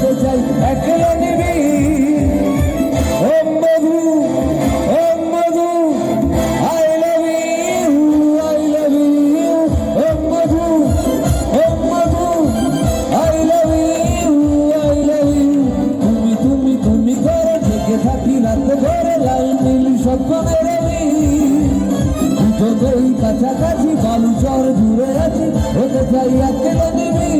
হতে চাই একলা নিবি ও মধু I love you O Madhu I love you তুমি করে থেকে থাকি রাত ভরে লাল নীল স্বপ্নের আমি দুটোই কাছাকাছি বালুচর দূরে আছি হতে চাই একলা নিবি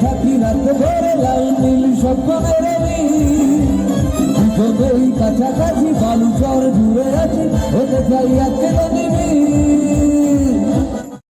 থাকি রাত ভরে লাল নীল স্বপ্নের আমি দুটোই কাছাকাছি বালুচর দূরে আছি হতে চাই একলা